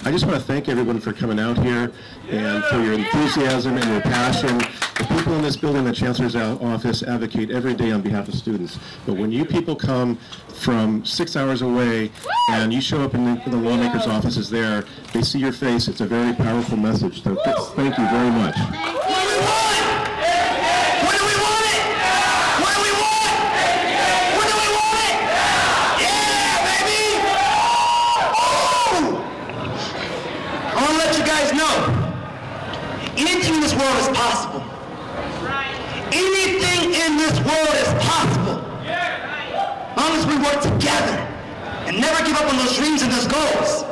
I just want to thank everyone for coming out here and for your enthusiasm and your passion. The people in this building, the Chancellor's office, advocate every day on behalf of students. But when you people come from 6 hours away and you show up in the lawmaker's offices there, they see your face. It's a very powerful message. So thank you very much. Anything in this world is possible. Anything in this world is possible. As long as we work together and never give up on those dreams and those goals.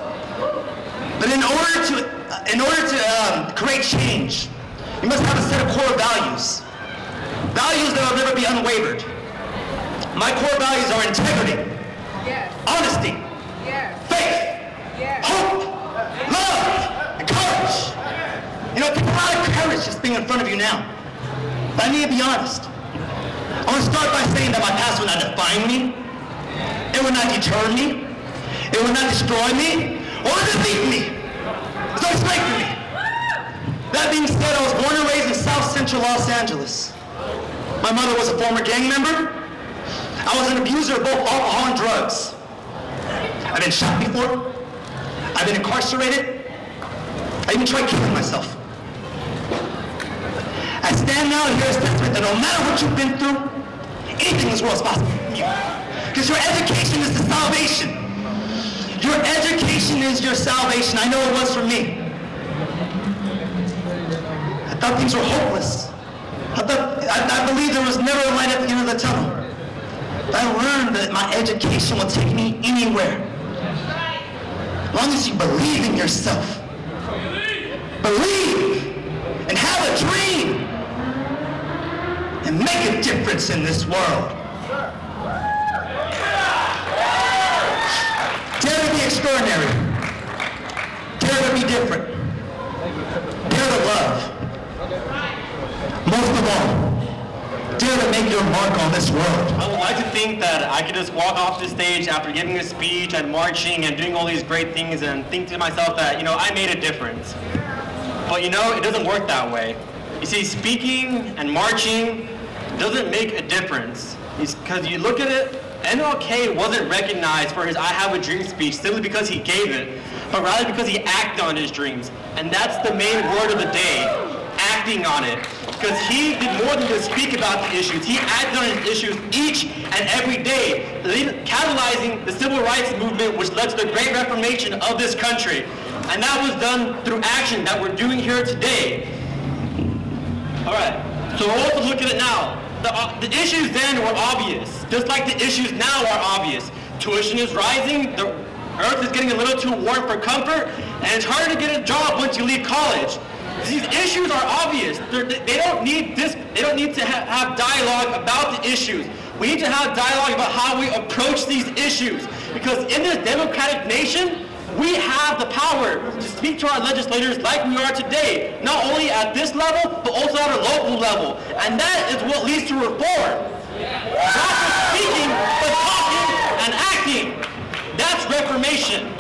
But in order to create change, you must have a set of core values. Values that will never be unwavered. My core values are integrity, honesty, faith, hope, love, and courage. You know, it takes a lot of courage just being in front of you now. But I need to be honest. I want to start by saying that my past will not define me. It will not deter me. It will not destroy me or defeat me. It's not strengthen me. That being said, I was born and raised in South Central Los Angeles. My mother was a former gang member. I was an abuser of both alcohol and drugs. I've been shot before. I've been incarcerated. I even tried killing myself. I stand now here as testament that no matter what you've been through, anything in this world is possible for you. Because your education is the salvation. Your education is your salvation. I know it was for me. I thought things were hopeless. I believed there was never a light at the end of the tunnel. But I learned that my education will take me anywhere. As long as you believe in yourself. Believe and have a dream and make a difference in this world. Dare to be extraordinary. Dare to be different. Dare to love. Most of all, dare to make your mark on this world. I would like to think that I could just walk off the stage after giving a speech and marching and doing all these great things and think to myself that, you know, I made a difference. But you know, it doesn't work that way. You see, speaking and marching doesn't make a difference. Because you look at it, MLK wasn't recognized for his I Have a Dream speech simply because he gave it, but rather because he acted on his dreams. And that's the main word of the day, acting on it. Because he did more than just speak about the issues. He acted on his issues each and every day, catalyzing the civil rights movement, which led to the great reformation of this country. And that was done through action that we're doing here today. All right, so we'll also look at it now. The issues then were obvious, just like the issues now are obvious. Tuition is rising, the earth is getting a little too warm for comfort, and it's harder to get a job once you leave college. These issues are obvious. They don't need to have dialogue about the issues. We need to have dialogue about how we approach these issues. Because in this democratic nation, we have the power to speak to our legislators like we are today, not only at this level, but also at a local level. And that is what leads to reform. Not just speaking, but talking and acting. That's reformation.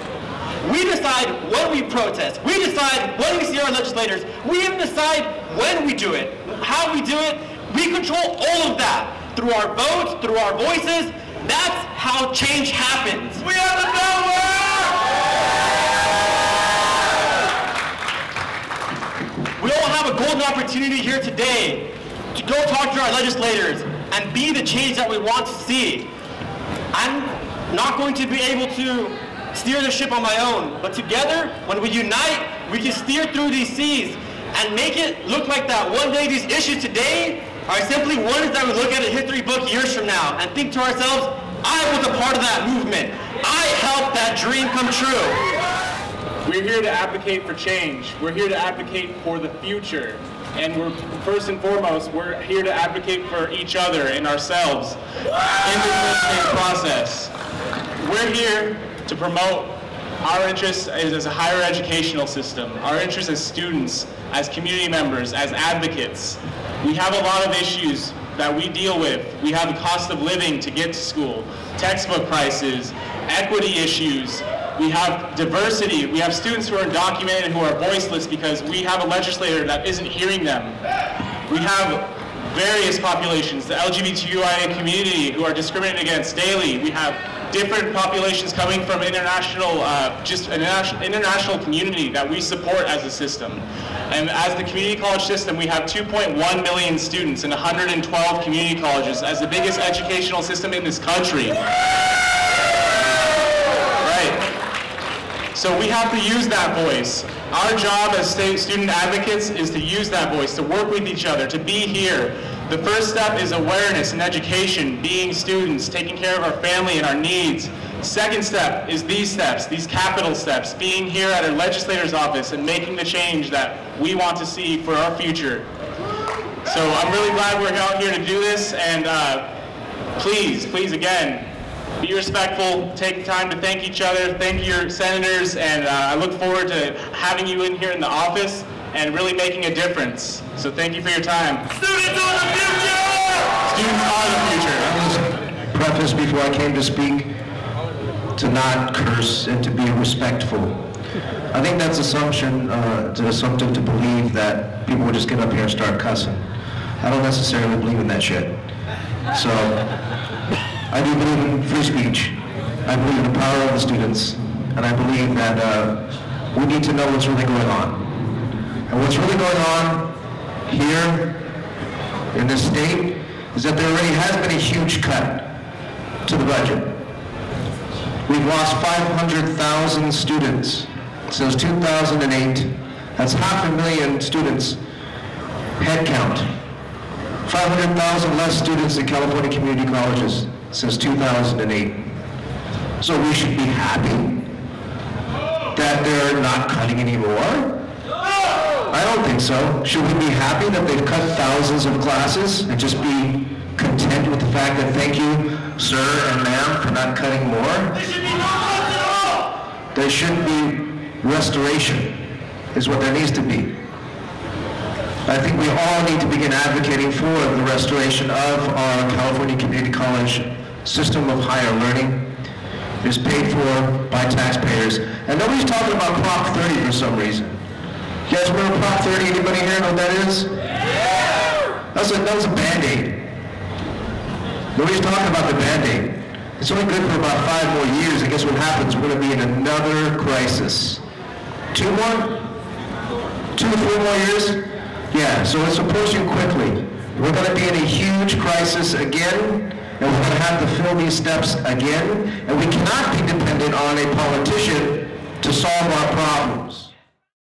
We decide when we protest. We decide when we see our legislators. We even decide when we do it, how we do it. We control all of that through our votes, through our voices. That's how change happens. We are the power! We all have a golden opportunity here today to go talk to our legislators and be the change that we want to see. I'm not going to be able to steer the ship on my own, but together, when we unite, we can steer through these seas and make it look like that one day these issues today are simply ones that we look at a history book years from now and think to ourselves, I was a part of that movement. I helped that dream come true. We're here to advocate for change. We're here to advocate for the future. And we're, first and foremost, we're here to advocate for each other and ourselves in this legislative process. We're here to promote our interests as a higher educational system, our interests as students, as community members, as advocates. We have a lot of issues that we deal with. We have the cost of living to get to school, textbook prices, equity issues, We have diversity. We have students who are undocumented, who are voiceless because we have a legislator that isn't hearing them. We have various populations, the LGBTQIA community, who are discriminated against daily. We have different populations coming from international, just an international community that we support as a system. And as the community college system, we have 2.1 million students in 112 community colleges as the biggest educational system in this country. So we have to use that voice. Our job as student advocates is to use that voice, to work with each other, to be here. The first step is awareness and education, being students, taking care of our family and our needs. Second step is these steps, these capital steps, being here at our legislator's office and making the change that we want to see for our future. So I'm really glad we're out here to do this, and please again, be respectful, take time to thank each other, thank your senators, and I look forward to having you in here in the office and really making a difference. So thank you for your time. Students are the future! Students are the future. I was prefaced before I came to speak to not curse and to be respectful. I think that's assumptive to believe that people would just get up here and start cussing. I don't necessarily believe in that shit. So, I do believe in free speech. I believe in the power of the students. And I believe that we need to know what's really going on. And what's really going on here in this state is that there already has been a huge cut to the budget. We've lost 500,000 students since 2008. That's 500,000 students, head count. 500,000 less students in California community colleges since 2008. So we should be happy that they're not cutting anymore? I don't think so. Should we be happy that they've cut thousands of classes and just be content with the fact that thank you, sir and ma'am, for not cutting more? There should be no cuts at all! There should be restoration, is what there needs to be. I think we all need to begin advocating for the restoration of our California Community College system of higher learning. It is paid for by taxpayers. And nobody's talking about Prop 30 for some reason. You guys remember Prop 30? Anybody here know what that is? Yeah. That was a Band-Aid. Nobody's talking about the Band-Aid. It's only good for about 5 more years. And guess what happens? We're going to be in another crisis. 2 or 3 more years? Yeah, so it's approaching quickly. We're going to be in a huge crisis again, and we're going to have to fill these steps again, and we cannot be dependent on a politician to solve our problems.